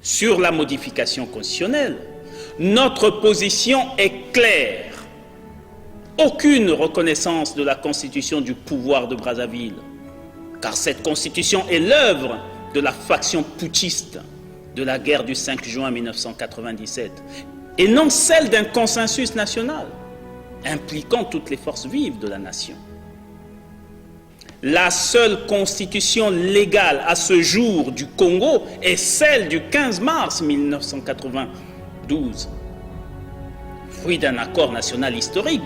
Sur la modification constitutionnelle, notre position est claire. Aucune reconnaissance de la constitution du pouvoir de Brazzaville, car cette constitution est l'œuvre de la faction putschiste de la guerre du 5 juin 1997, et non celle d'un consensus national impliquant toutes les forces vives de la nation. La seule constitution légale à ce jour du Congo est celle du 15 mars 1992, fruit d'un accord national historique,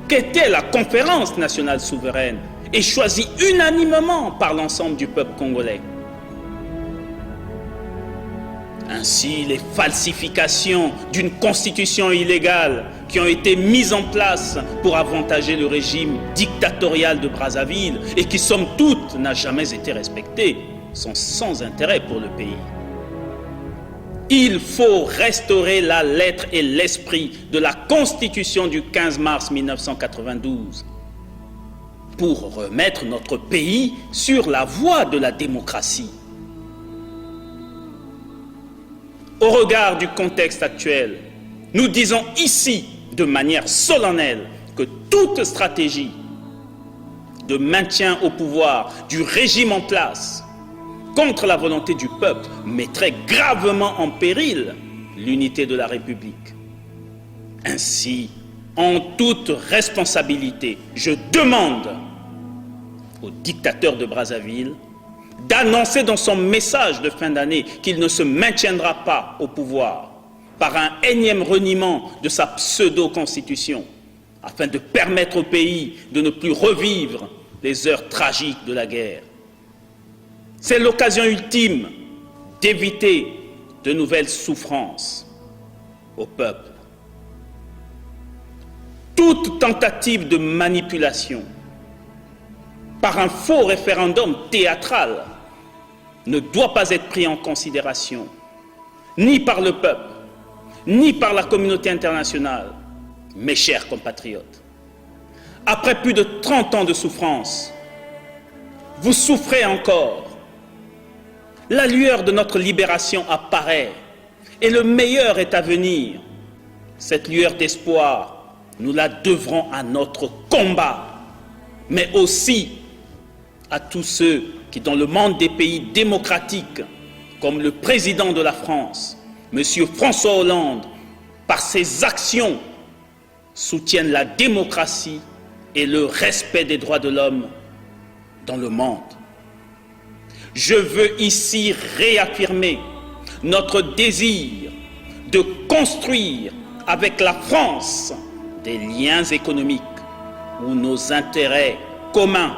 qu'était la conférence nationale souveraine et choisie unanimement par l'ensemble du peuple congolais. Ainsi, les falsifications d'une constitution illégale qui ont été mises en place pour avantager le régime dictatorial de Brazzaville et qui, somme toute, n'a jamais été respectées, sont sans intérêt pour le pays. Il faut restaurer la lettre et l'esprit de la Constitution du 15 mars 1992 pour remettre notre pays sur la voie de la démocratie. Au regard du contexte actuel, nous disons ici de manière solennelle que toute stratégie de maintien au pouvoir du régime en place contre la volonté du peuple mettrait gravement en péril l'unité de la République. Ainsi, en toute responsabilité, je demande au dictateur de Brazzaville d'annoncer dans son message de fin d'année qu'il ne se maintiendra pas au pouvoir par un énième reniement de sa pseudo-constitution, afin de permettre au pays de ne plus revivre les heures tragiques de la guerre. C'est l'occasion ultime d'éviter de nouvelles souffrances au peuple. Toute tentative de manipulation par un faux référendum théâtral ne doit pas être pris en considération, ni par le peuple, ni par la communauté internationale, mes chers compatriotes. Après plus de 30 ans de souffrance, vous souffrez encore. La lueur de notre libération apparaît et le meilleur est à venir. Cette lueur d'espoir, nous la devrons à notre combat, mais aussi à tous ceux qui, dans le monde des pays démocratiques, comme le président de la France, M. François Hollande, par ses actions, soutiennent la démocratie et le respect des droits de l'homme dans le monde. Je veux ici réaffirmer notre désir de construire avec la France des liens économiques où nos intérêts communs,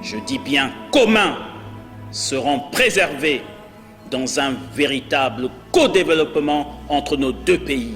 je dis bien communs, seront préservés dans un véritable co-développement entre nos deux pays.